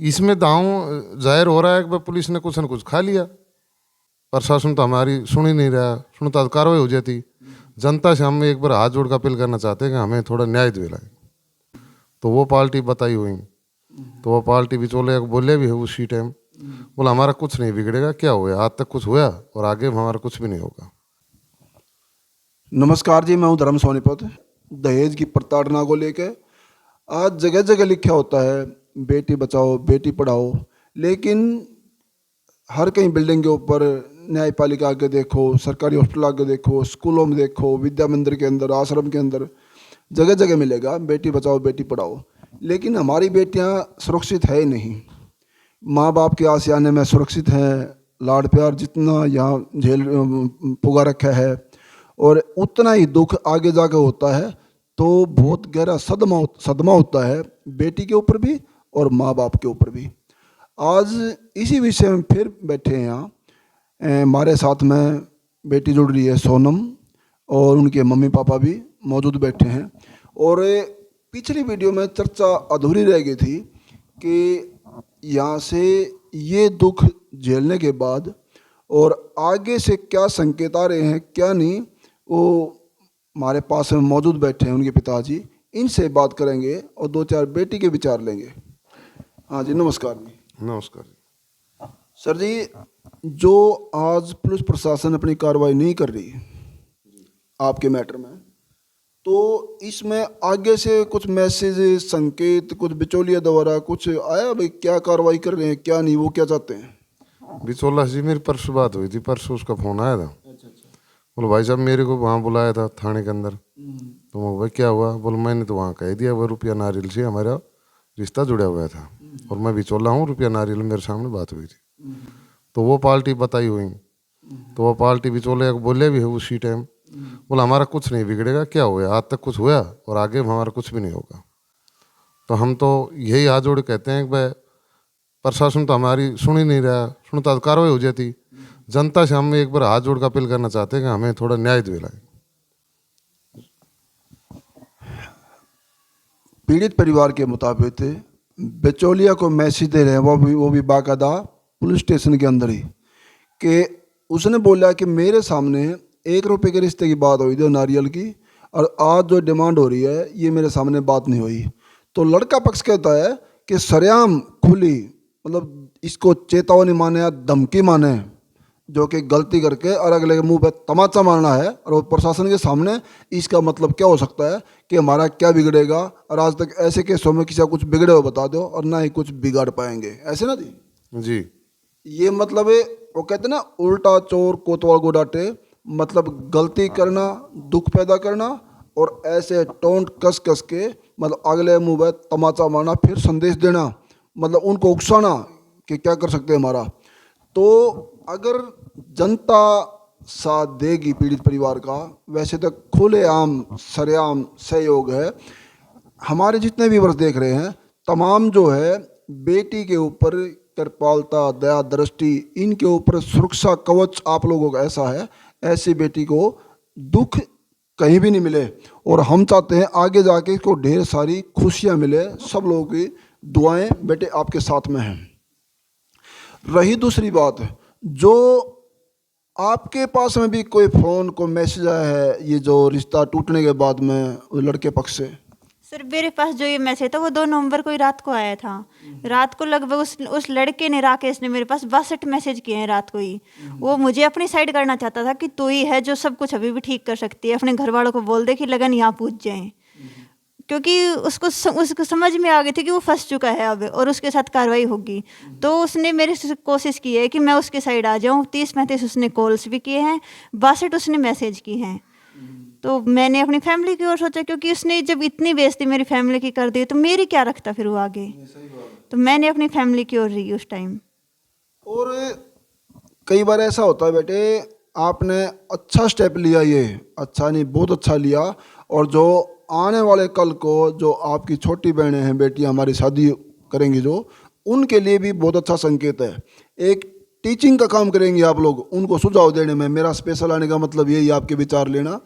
इसमें दांव जाहिर हो रहा है कि भाई पुलिस ने कुछ न कुछ खा लिया, प्रशासन तो हमारी सुन ही नहीं रहा, सुनता तो कार्रवाई हो जाती। जनता से हम एक बार हाथ जोड़ कर अपील करना चाहते हैं कि हमें थोड़ा न्याय दिलाएं। तो वो पार्टी बताई हुई, तो वो पार्टी बिचौलिया को बोले भी है उसी टाइम, बोला हमारा कुछ नहीं बिगड़ेगा, क्या हुआ आज तक कुछ हुआ और आगे हमारा कुछ भी नहीं होगा। नमस्कार जी, मैं हूं धर्म सोनीपत। दहेज की प्रताड़ना को लेके आज जगह जगह लिखा होता है बेटी बचाओ बेटी पढ़ाओ, लेकिन हर कहीं बिल्डिंग के ऊपर न्यायपालिका आगे देखो, सरकारी हॉस्पिटल आगे देखो, स्कूलों में देखो, विद्या मंदिर के अंदर, आश्रम के अंदर जगह जगह मिलेगा बेटी बचाओ बेटी पढ़ाओ। लेकिन हमारी बेटियां सुरक्षित है ही नहीं। माँ बाप के आशियाने में सुरक्षित हैं, लाड़ प्यार जितना यहाँ झेल पुगा रखा है और उतना ही दुख आगे जाकर होता है। तो बहुत गहरा सदमा होता है बेटी के ऊपर भी और माँ बाप के ऊपर भी। आज इसी विषय में फिर बैठे हैं यहाँ। हमारे साथ में बेटी जुड़ रही है सोनम, और उनके मम्मी पापा भी मौजूद बैठे हैं। और पिछली वीडियो में चर्चा अधूरी रह गई थी कि यहाँ से ये दुख झेलने के बाद और आगे से क्या संकेत आ रहे हैं क्या नहीं, वो हमारे पास में मौजूद बैठे हैं उनके पिताजी। इनसे बात करेंगे और दो चार बेटी के विचार लेंगे। हाँ जी, नमस्कार जी। नमस्कार जी। सर जी, जो आज पुलिस प्रशासन अपनी कार्रवाई नहीं कर रही आपके मैटर में, तो इसमें आगे से कुछ मैसेज संकेत कुछ बिचौलिया द्वारा कुछ आया भाई क्या कार्रवाई कर रहे हैं क्या नहीं, वो क्या चाहते हैं? बिचौला जी मेरी परसों बात हुई थी, परसों उसका फ़ोन आया था। बोलो भाई साहब मेरे को वहाँ बुलाया था थाने के अंदर। तो मैं भाई क्या हुआ? बोलो मैंने तो वहाँ कह दिया वो रुपया नारियल से हमारा रिश्ता जुड़ा हुआ था और मैं बिचौला हूँ, रुपया नारियल मेरे सामने बात हुई थी। तो वो पार्टी बताई हुई, तो वो पार्टी बिचौलिया को बोले भी है उसी टाइम, बोला हमारा कुछ नहीं बिगड़ेगा, क्या हुआ आज तक कुछ हुआ और आगे हमारा कुछ भी नहीं होगा। तो हम तो यही हाथ जोड़ कहते हैं कि भाई प्रशासन तो हमारी सुन ही नहीं रहा, सुनता तो कार्रवाई हो जाती। जनता से हम एक बार हाथ जोड़ कर अपील करना चाहते हैं कि हमें थोड़ा न्याय दिलाएं। पीड़ित परिवार के मुताबिक बिचौलिया को मैसेज दे रहे हैं, वो भी बाकायदा पुलिस स्टेशन के अंदर ही, कि उसने बोला कि मेरे सामने 1 रुपये के रिश्ते की बात हुई थी नारियल की, और आज जो डिमांड हो रही है ये मेरे सामने बात नहीं हुई। तो लड़का पक्ष कहता है कि सरेआम खुली, मतलब इसको चेतावनी माने या धमकी माने, जो कि गलती करके और अगले के मुंह पे तमाचा मारना है। और वो प्रशासन के सामने इसका मतलब क्या हो सकता है कि हमारा क्या बिगड़ेगा, और आज तक ऐसे केसों में किसी का कुछ बिगड़े हो बता दो और ना ही कुछ बिगाड़ पाएंगे, ऐसे ना जी। जी ये मतलब है, वो कहते हैं ना उल्टा चोर कोतवाल को डांटे, मतलब गलती करना, दुख पैदा करना और ऐसे टोंट कस कस के मतलब अगले मुंह पे तमाचा मारना, फिर संदेश देना, मतलब उनको उकसाना कि क्या कर सकते हैं हमारा। तो अगर जनता साथ देगी पीड़ित परिवार का, वैसे तो खुलेआम सरेआम सहयोग है। हमारे जितने भी वर्ष देख रहे हैं तमाम जो है बेटी के ऊपर कृपालता दया दृष्टि, इनके ऊपर सुरक्षा कवच आप लोगों का ऐसा है, ऐसी बेटी को दुख कहीं भी नहीं मिले। और हम चाहते हैं आगे जाके इसको ढेर सारी खुशियां मिले। सब लोगों की दुआएं बेटे आपके साथ में हैं। रही दूसरी बात, जो आपके पास में भी कोई फ़ोन को मैसेज आया है ये जो रिश्ता टूटने के बाद में लड़के पक्ष से? सर मेरे पास जो ये मैसेज था वो 2 नवंबर को ही रात को आया था। रात को लगभग उस लड़के ने, राकेश ने, मेरे पास 62 मैसेज किए हैं रात को ही। वो मुझे अपनी साइड करना चाहता था कि तू ही है जो सब कुछ अभी भी ठीक कर सकती है, अपने घर वालों को बोल दे कि लगन यहाँ पूछ जाए, क्योंकि उसको समझ में आ गई थी कि वो फंस चुका है अब और उसके साथ कार्रवाई होगी। तो उसने मेरे से कोशिश की है कि मैं उसके साइड आ जाऊँ। 30-35 उसने कॉल्स भी किए हैं, 62 उसने मैसेज की हैं। तो मैंने अपनी फैमिली की ओर सोचा, क्योंकि उसने जब इतनी बेइज्जती मेरी फैमिली की कर दी तो मेरी क्या रखता फिर वो आगे। तो मैंने अपनी फैमिली की ओर रही उस टाइम। और कई बार ऐसा होता है बेटे, आपने अच्छा स्टेप लिया, ये अच्छा नहीं बहुत अच्छा लिया, और जो आने वाले कल को जो आपकी छोटी बहनें हैं, बेटियां हमारी शादी करेंगी जो, उनके लिए भी बहुत अच्छा संकेत है। एक टीचिंग का काम करेंगे आप लोग, उनको सुझाव देने में। मेरा स्पेशल आने का मतलब यही, आपके विचार लेना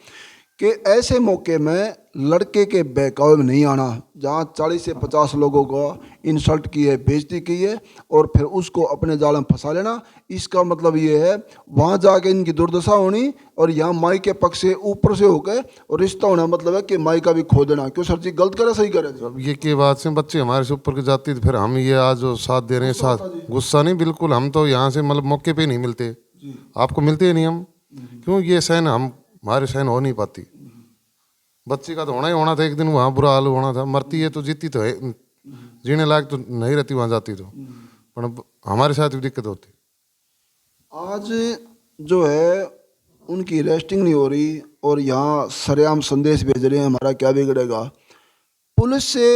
कि ऐसे मौके में लड़के के बहकावे में नहीं आना, जहाँ 40 से 50 लोगों को इंसल्ट की है, बेइज्जती की है और फिर उसको अपने जाल में फंसा लेना। इसका मतलब ये है वहाँ जाके इनकी दुर्दशा होनी और यहाँ माई के पक्ष से ऊपर से होकर और रिश्ता होना, मतलब है कि माई का भी खो देना। क्यों सर जी, गलत करे सही करे जी? अब ये की बात से बच्चे हमारे से ऊपर के जाती, तो फिर हम ये आज जो साथ दे रहे हैं, साथ गुस्सा नहीं, बिल्कुल हम तो यहाँ से मतलब मौके पे नहीं मिलते, आपको मिलते ही नहीं हम, क्यों ये सहन हमारे सहन हो नहीं पाती। बच्ची का तो होना ही होना था, एक दिन वहाँ बुरा हाल होना था, मरती है तो जीती तो है, जीने लायक तो नहीं रहती वहाँ जाती तो, पर अब हमारे साथ भी दिक्कत होती। आज जो है उनकी रेस्टिंग नहीं हो रही और यहाँ सरेआम संदेश भेज रहे हैं हमारा क्या बिगड़ेगा। पुलिस से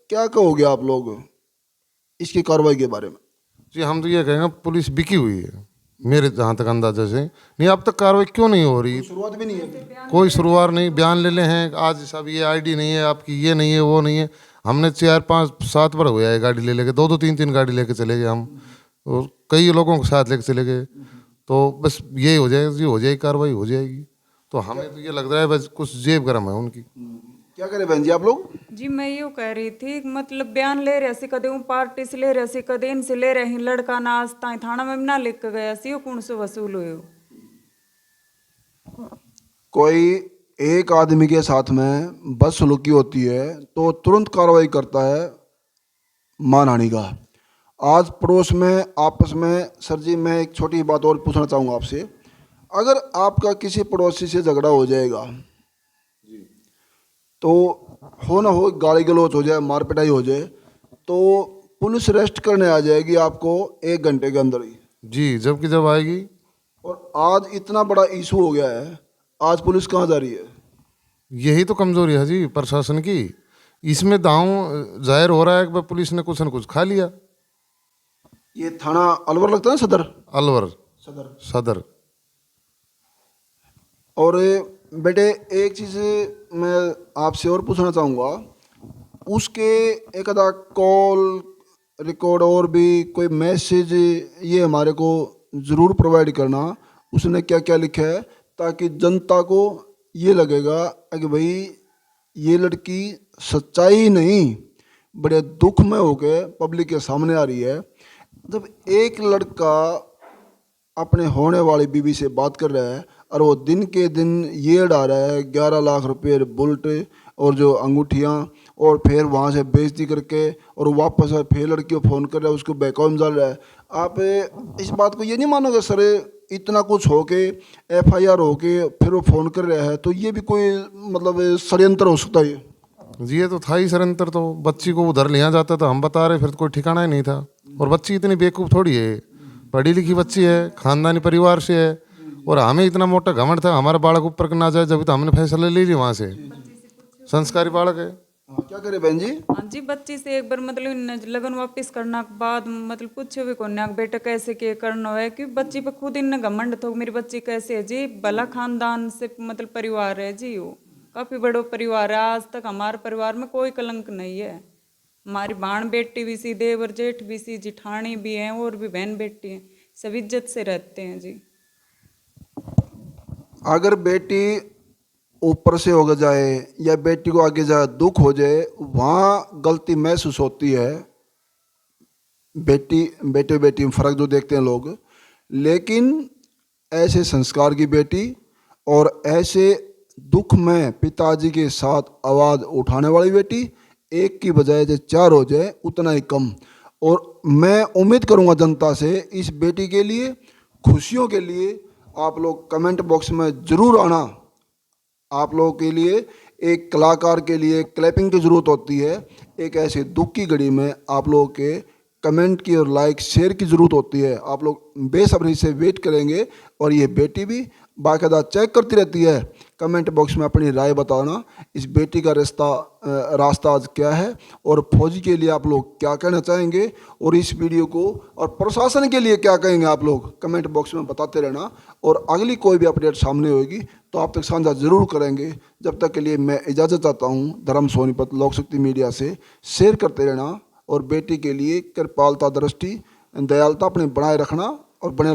क्या कहोगे आप लोग इसकी कार्रवाई के बारे में? जी हम तो ये कहेंगे पुलिस बिकी हुई है, मेरे जहाँ तक अंदाजे से। नहीं अब तक कार्रवाई क्यों नहीं हो रही? शुरुआत भी नहीं है, कोई शुरुआत नहीं, बयान ले ले हैं आज सब, ये आईडी नहीं है आपकी, ये नहीं है, वो नहीं है। हमने 4 5 7 बार हुआ है गाड़ी ले लेके, 2 2 3 3 गाड़ी लेके चले गए हम, और कई लोगों के साथ लेके चले गए। तो बस ये हो जाएगा जी, हो जाएगी कार्रवाई, हो जाएगी। तो हमें तो ये लग रहा है बस कुछ जेब गरम है उनकी। क्या करें बहन जी आप लोग? जी मैं यूँ कह रही थी, मतलब बयान ले रहे सी कदे ऊ पार्टी से ले रहे सी कदे इनसे ले रहे हैं, लड़का ना आज ताई थाना में भी ना लिख के गया सी, कौन से वसूल हुए? कोई एक आदमी के साथ में बदसलूकी होती है तो तुरंत कार्रवाई करता है मानहानि का। आज पड़ोस में आपस में, सर जी मैं एक छोटी बात और पूछना चाहूँगा आपसे, अगर आपका किसी पड़ोसी से झगड़ा हो जाएगा तो हो ना हो गाली गलौज हो जाए, मार पिटाई हो जाए, तो पुलिस अरेस्ट करने आ जाएगी आपको 1 घंटे के अंदर ही जी, जबकि जब आएगी। और आज इतना बड़ा इशू हो गया है, आज पुलिस कहाँ जा रही है? यही तो कमजोरी है जी प्रशासन की, इसमें दांव जाहिर हो रहा है कि पुलिस ने कुछ न कुछ खा लिया। ये थाना अलवर लगता है ना, सदर? अलवर सदर। सदर। और बेटे एक चीज़ मैं आपसे और पूछना चाहूँगा, उसके एक आधा कॉल रिकॉर्ड और भी कोई मैसेज ये हमारे को ज़रूर प्रोवाइड करना, उसने क्या क्या लिखा है, ताकि जनता को ये लगेगा कि भाई ये लड़की सच्चाई नहीं बड़े दुख में होके पब्लिक के सामने आ रही है। जब एक लड़का अपने होने वाली बीवी से बात कर रहा है और वो दिन के दिन ये अड़ा रहा है 11 लाख रुपए बुलेट और जो अंगूठियाँ, और फिर वहाँ से बेइज्जती करके और वापस फिर लड़की को फ़ोन कर रहा है, उसको बहकावे में डाल रहा है। आप इस बात को ये नहीं मानोगे सर, इतना कुछ होके FIR होके फिर वो फ़ोन कर रहा है, तो ये भी कोई मतलब षड्यंत्र हो सकता है? जी ये तो था ही षड्यंत्र, तो बच्ची को उधर लिया जाता था, हम बता रहे, फिर कोई ठिकाना ही नहीं था। और बच्ची इतनी बेवकूफ़ थोड़ी है, पढ़ी लिखी बच्ची है, खानदानी परिवार से है, और हमें इतना मोटा घमंड था हमारा बालक ऊपर का ना जाए, जब तो हमने फैसला ले लिया वहाँ से। संस्कारी बालक है। क्या करे बहन जी? हाँ जी, बच्ची से एक बार मतलब इन लगन वापस करने के बाद मतलब कुछ भी कोन्या बेटा कैसे के करना है, कि बच्ची पे खुद इन घमंड थो मेरी बच्ची कैसे है जी, भला खानदान से मतलब परिवार है जी, वो काफ़ी बड़ो परिवार है। आज तक हमारे परिवार में कोई कलंक नहीं है, हमारी भाण बेटी भी सी, देवर जेठ भी सी, जिठानी भी हैं और भी बहन बेटी हैं, सब इज्जत से रहते हैं जी। अगर बेटी ऊपर से हो जाए या बेटी को आगे जाए दुख हो जाए, वहाँ गलती महसूस होती है, बेटे बेटी में फ़र्क जो देखते हैं लोग। लेकिन ऐसे संस्कार की बेटी और ऐसे दुख में पिताजी के साथ आवाज़ उठाने वाली बेटी, एक की बजाय जो 4 हो जाए उतना ही कम। और मैं उम्मीद करूँगा जनता से, इस बेटी के लिए खुशियों के लिए आप लोग कमेंट बॉक्स में ज़रूर आना। आप लोगों के लिए, एक कलाकार के लिए क्लैपिंग की ज़रूरत होती है, एक ऐसे दुख की घड़ी में आप लोगों के कमेंट की और लाइक शेयर की ज़रूरत होती है। आप लोग बेसब्री से वेट करेंगे और ये बेटी भी बाकायदा चेक करती रहती है। कमेंट बॉक्स में अपनी राय बताना, इस बेटी का रास्ता आज क्या है और फौजी के लिए आप लोग क्या कहना चाहेंगे, और इस वीडियो को और प्रशासन के लिए क्या कहेंगे आप लोग, कमेंट बॉक्स में बताते रहना। और अगली कोई भी अपडेट सामने होगी तो आप तक साझा जरूर करेंगे। जब तक के लिए मैं इजाज़त चाहता हूँ धर्म सोनीपत लोक शक्ति मीडिया से। शेयर करते रहना और बेटी के लिए कृपालता दृष्टि दयालुता अपने बनाए रखना और बने